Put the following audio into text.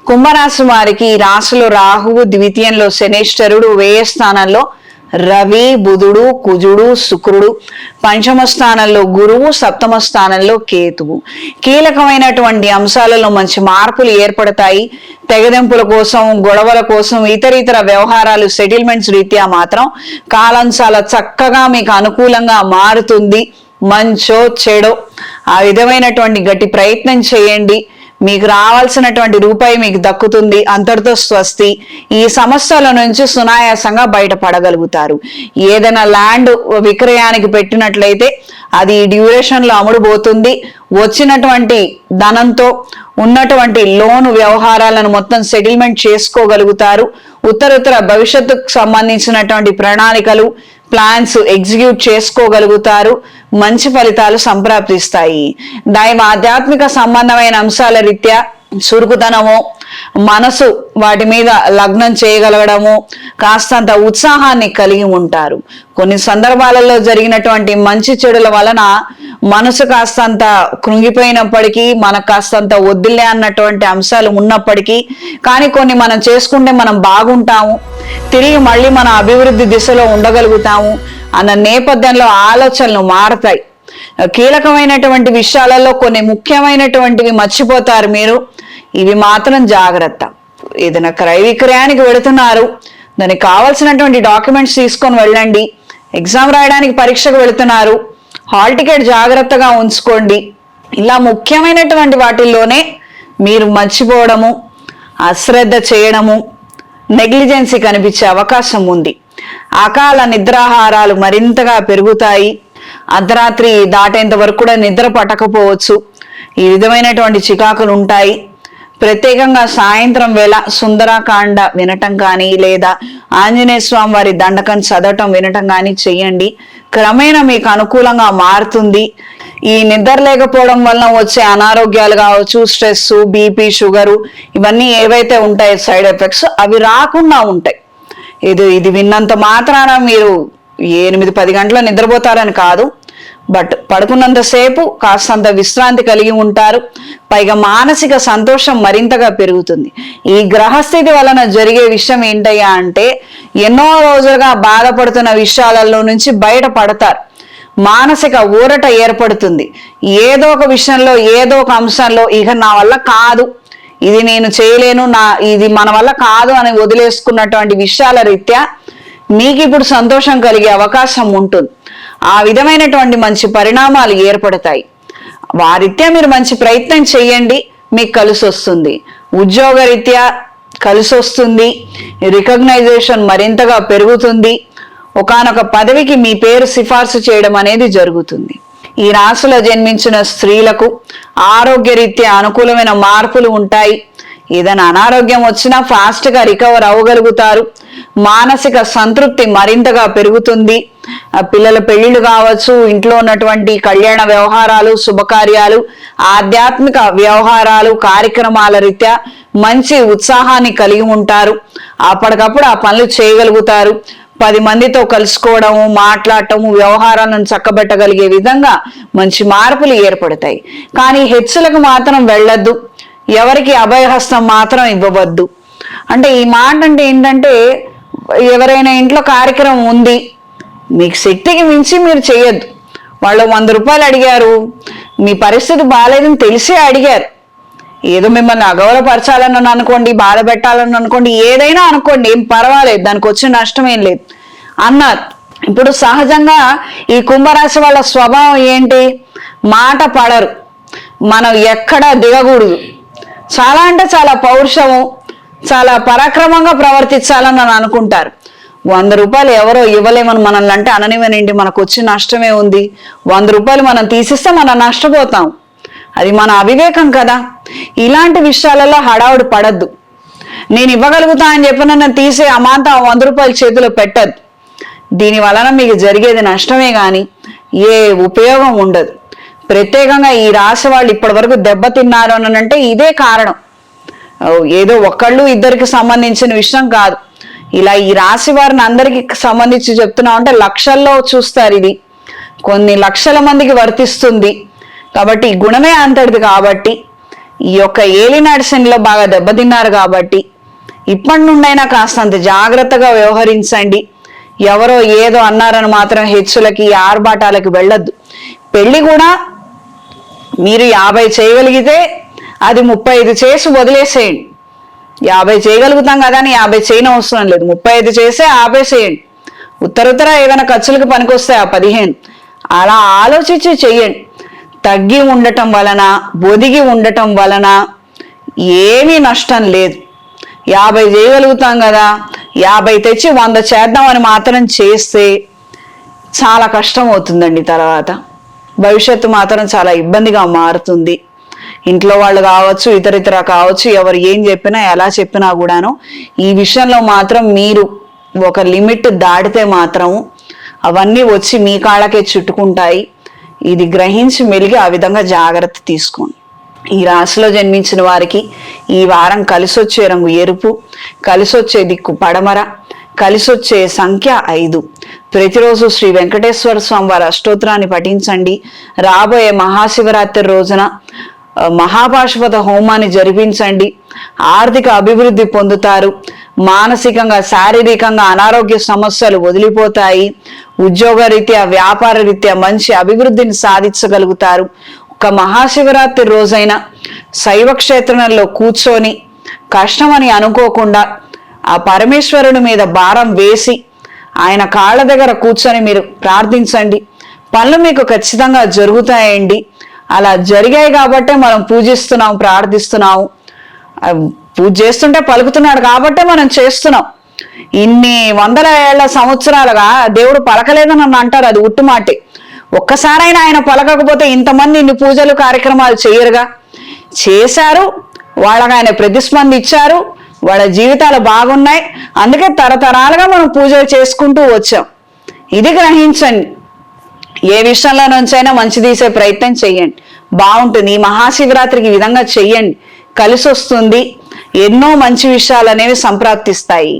కుంభరాశి వారికి ఈ రాశిలో రాహువు, ద్వితీయంలో శనేశ్వరుడు, వ్యయ స్థానంలో రవి, బుధుడు, కుజుడు, శుక్రుడు, పంచమ స్థానంలో గురువు, సప్తమ స్థానంలో కేతువు. కీలకమైనటువంటి అంశాలలో మంచి మార్పులు ఏర్పడతాయి. తెగదెంపుల కోసం, గొడవల కోసం, ఇతర వ్యవహారాలు సెటిల్మెంట్స్ రీత్యా మాత్రం కాలం చాలా చక్కగా మీకు అనుకూలంగా మారుతుంది. మంచో చెడో ఆ విధమైనటువంటి గట్టి ప్రయత్నం చేయండి. మీకు రావాల్సినటువంటి రూపాయి మీకు దక్కుతుంది. అంతటితో స్వస్తి. ఈ సమస్యల నుంచి సునాయాసంగా బయటపడగలుగుతారు. ఏదైనా ల్యాండ్ విక్రయానికి పెట్టినట్లయితే అది డ్యూరేషన్ లో అమ్ముడుపోతుంది. వచ్చినటువంటి ధనంతో ఉన్నటువంటి లోను వ్యవహారాలను మొత్తం సెటిల్మెంట్ చేసుకోగలుగుతారు. ఉత్తర భవిష్యత్తుకు సంబంధించినటువంటి ప్రణాళికలు, ప్లాన్స్ ఎగ్జిక్యూట్ చేసుకోగలుగుతారు. మంచి ఫలితాలు సంప్రాప్తిస్తాయి. దైవ ఆధ్యాత్మిక సంబంధమైన అంశాల రీత్యా చురుకుతనము, మనసు వాటి మీద లగ్నం చేయగలగడము, కాస్తంత ఉత్సాహాన్ని కలిగి ఉంటారు. కొన్ని సందర్భాలలో జరిగినటువంటి మంచి చెడుల వలన మనసు కాస్తంత కృంగిపోయినప్పటికీ, మనకు కాస్తంత వద్దులే అన్నటువంటి అంశాలు ఉన్నప్పటికీ, కానీ కొన్ని మనం చేసుకుంటే మనం బాగుంటాము, తిరిగి మళ్ళీ మన అభివృద్ధి దిశలో ఉండగలుగుతాము అన్న నేపథ్యంలో ఆలోచనలు మారతాయి. కీలకమైనటువంటి విషయాలలో కొన్ని ముఖ్యమైనటువంటివి మర్చిపోతారు మీరు. ఇవి మాత్రం జాగ్రత్త. ఏదైనా క్రయ విక్రయానికి వెళుతున్నారు, దానికి కావాల్సినటువంటి డాక్యుమెంట్స్ తీసుకొని వెళ్ళండి. ఎగ్జామ్ రాయడానికి పరీక్షకు వెళుతున్నారు, హాల్ టికెట్ జాగ్రత్తగా ఉంచుకోండి. ఇలా ముఖ్యమైనటువంటి వాటిల్లోనే మీరు మర్చిపోవడము, అశ్రద్ధ చేయడము, నెగ్లిజెన్సీ కనిపించే అవకాశం ఉంది. అకాల నిద్రాహారాలు మరింతగా పెరుగుతాయి. అర్ధరాత్రి దాటేంత వరకు కూడా నిద్ర పట్టకపోవచ్చు. ఈ విధమైనటువంటి చికాకులు ఉంటాయి. ప్రత్యేకంగా సాయంత్రం వేళ సుందరాకాండ వినటం కానీ, లేదా ఆంజనేయ స్వామి వారి దండకం చదవటం వినటం కానీ చెయ్యండి. క్రమేణా మీకు అనుకూలంగా మారుతుంది. ఈ నిద్ర లేకపోవడం వలన వచ్చే అనారోగ్యాలు కావచ్చు, స్ట్రెస్, బీపీ, షుగరు, ఇవన్నీ ఏవైతే ఉంటాయో సైడ్ ఎఫెక్ట్స్, అవి రాకుండా ఉంటాయి. ఇది విన్నంత మాత్రాన మీరు 8-10 గంటలు నిద్రపోతారని కాదు, బట్ పడుకున్నంతసేపు కాస్తంత విశ్రాంతి కలిగి ఉంటారు. పైగా మానసిక సంతోషం మరింతగా పెరుగుతుంది. ఈ గ్రహస్థితి వలన జరిగే విషయం ఏంటయ్యా అంటే, ఎన్నో రోజులుగా బాధపడుతున్న విషయాలలో నుంచి బయటపడతారు. మానసిక ఊరట ఏర్పడుతుంది. ఏదో ఒక విషయంలో, ఏదో ఒక అంశంలో ఇక నా వల్ల కాదు, ఇది నేను చేయలేను, ఇది మన వల్ల కాదు అని వదిలేసుకున్నటువంటి విషయాల రీత్యా మీకు ఇప్పుడు సంతోషం కలిగే అవకాశం ఉంటుంది. ఆ విధమైనటువంటి మంచి పరిణామాలు ఏర్పడతాయి. వారీత్యా మీరు మంచి ప్రయత్నం చేయండి, మీకు కలిసి వస్తుంది. ఉద్యోగ రీత్యా కలిసి వస్తుంది. రికగ్నైజేషన్ మరింతగా పెరుగుతుంది. ఒకానొక పదవికి మీ పేరు సిఫార్సు చేయడం అనేది జరుగుతుంది. ఈ రాశిలో జన్మించిన స్త్రీలకు ఆరోగ్య రీత్యా అనుకూలమైన మార్పులు ఉంటాయి. ఏదైనా అనారోగ్యం వచ్చినా ఫాస్ట్ గా రికవర్ అవ్వగలుగుతారు. మానసిక సంతృప్తి మరింతగా పెరుగుతుంది. పిల్లల పెళ్లిళ్ళు కావచ్చు, ఇంట్లో ఉన్నటువంటి కళ్యాణ వ్యవహారాలు, శుభకార్యాలు, ఆధ్యాత్మిక వ్యవహారాలు, కార్యక్రమాల రీత్యా మంచి ఉత్సాహాన్ని కలిగి ఉంటారు. అప్పటికప్పుడు ఆ పనులు చేయగలుగుతారు. 10 మందితో కలుసుకోవడము, మాట్లాడటము, వ్యవహారాలను చక్కబెట్టగలిగే విధంగా మంచి మార్పులు ఏర్పడతాయి. కానీ హెచ్చులకు మాత్రం వెళ్ళొద్దు, ఎవరికి అభయహస్తం మాత్రం ఇవ్వవద్దు. అంటే ఈ మాట అంటే ఏంటంటే, ఎవరైనా ఇంట్లో కార్యక్రమం ఉంది, మీకు శక్తికి మించి మీరు చేయొద్దు. వాళ్ళు 100 రూపాయలు అడిగారు, మీ పరిస్థితి బాగాలేదని తెలిసే అడిగారు, ఏదో మిమ్మల్ని అగౌరవపరచాలని అనుకోండి, బాధ పెట్టాలని అనుకోండి, ఏదైనా అనుకోండి, ఏం పర్వాలేదు, దానికి వచ్చిన నష్టం ఏం లేదు అన్నారు. ఇప్పుడు సహజంగా ఈ కుంభరాశి వాళ్ళ స్వభావం ఏంటి? మాట పడరు, మనం ఎక్కడా దిగకూడదు, చాలా అంటే చాలా పౌరుషము, చాలా పరాక్రమంగా ప్రవర్తించాలని అనుకుంటారు. 100 రూపాయలు ఎవరో ఇవ్వలేమని మనల్ని అంటే అననివ్వనండి, మనకు వచ్చిన నష్టమే ఉంది. 100 రూపాయలు మనం తీసిస్తే మనం నష్టపోతాం, అది మన అవివేకం కదా. ఇలాంటి విషయాలలో హడావుడి పడద్దు. నేను ఇవ్వగలుగుతా అని చెప్పి నన్ను తీసే అమాంత 100 రూపాయలు చేతిలో పెట్టద్దు. దీని వలన మీకు జరిగేది నష్టమే కానీ ఏ ఉపయోగం ఉండదు. ప్రత్యేకంగా ఈ రాశి వాళ్ళు ఇప్పటి వరకు దెబ్బతిన్నారు అని అంటే ఇదే కారణం. ఏదో ఒకళ్ళు ఇద్దరికి సంబంధించిన విషయం కాదు. ఇలా ఈ రాశి వారిని అందరికి సంబంధించి చెప్తున్నాం అంటే లక్షల్లో చూస్తారు. ఇది కొన్ని లక్షల మందికి వర్తిస్తుంది కాబట్టి ఈ గుణమే అంతటిది. కాబట్టి ఈ యొక్క ఏలినాటి శనిలో బాగా దెబ్బతిన్నారు కాబట్టి ఇప్పటి నుండైనా కాస్తంత జాగ్రత్తగా వ్యవహరించండి. ఎవరో ఏదో అన్నారని మాత్రం హెచ్చులకి ఆర్భాటాలకి వెళ్ళొద్దు. పెళ్లి కూడా మీరు 50 చేయగలిగితే అది 35 చేసి వదిలేసేయండి. 50 చేయగలుగుతాం కదా అని 50 చేయని అవసరం లేదు. 35 చేసే ఆపేసేయండి. ఉత్తర ఏదైనా ఖర్చులకు పనికొస్తాయి ఆ 15. అలా ఆలోచించి చెయ్యండి. తగ్గి ఉండటం వలన, ఒదిగి ఉండటం వలన ఏమీ నష్టం లేదు. 50 చేయగలుగుతాం కదా, 50 తెచ్చి 100 చేద్దామని మాత్రం చేస్తే చాలా కష్టం అవుతుందండి. తర్వాత భవిష్యత్తు మాత్రం చాలా ఇబ్బందిగా మారుతుంది. ఇంట్లో వాళ్ళు కావచ్చు, ఇతరితర కావచ్చు, ఎవరు ఏం చెప్పినా ఎలా చెప్పినా కూడాను ఈ విషయంలో మాత్రం మీరు ఒక లిమిట్ దాటితే మాత్రం అవన్నీ వచ్చి మీ కాళ్ళకే చుట్టుకుంటాయి. ఇది గ్రహించి మెలిగి ఆ విధంగా జాగ్రత్త తీసుకోండి. ఈ రాశిలో జన్మించిన వారికి ఈ వారం కలిసొచ్చే రంగు ఎరుపు, కలిసొచ్చే దిక్కు పడమర, కలిసొచ్చే సంఖ్య 5. ప్రతిరోజు శ్రీ వెంకటేశ్వర స్వామి వారి అష్టోత్తరాన్ని పఠించండి. రాబోయే మహాశివరాత్రి రోజున మహాపాశుపత హోమాన్ని జరిపించండి. ఆర్థిక అభివృద్ధి పొందుతారు. మానసికంగా, శారీరకంగా అనారోగ్య సమస్యలు వదిలిపోతాయి. ఉద్యోగ రీత్యా, వ్యాపార రీత్యా మంచి అభివృద్ధిని సాధించగలుగుతారు. ఒక మహాశివరాత్రి రోజైన శైవ క్షేత్రంలో కూర్చొని కష్టమని అనుకోకుండా ఆ పరమేశ్వరుని మీద భారం వేసి ఆయన కాళ్ళ దగ్గర కూర్చొని మీరు ప్రార్థించండి. పనులు మీకు ఖచ్చితంగా జరుగుతాయండి. అలా జరిగాయి కాబట్టే మనం పూజిస్తున్నాం, ప్రార్థిస్తున్నాము. పూజ చేస్తుంటే పలుకుతున్నాడు కాబట్టే మనం చేస్తున్నాం. ఇన్ని వందల ఏళ్ల సంవత్సరాలుగా దేవుడు పలకలేదని నన్ను అంటారు, అది ఉట్టుమాటే. ఒక్కసారైనా ఆయన పలకకపోతే ఇంతమంది ఇన్ని పూజలు కార్యక్రమాలు చేయరుగా. చేశారు, వాళ్ళకి ఆయన ప్రతిస్పంది ఇచ్చారు, వాళ్ళ జీవితాలు బాగున్నాయి. అందుకే తరతరాలుగా మనం పూజలు చేసుకుంటూ వచ్చాం. ఇది గ్రహించండి. ఏ విషయంలో నుంచైనా మంచి తీసే ప్రయత్నం చెయ్యండి, బాగుంటుంది. ఈ మహాశివరాత్రికి ఈ విధంగా చెయ్యండి, కలిసి వస్తుంది. ఎన్నో మంచి విషయాలు అనేవి సంప్రాప్తిస్తాయి.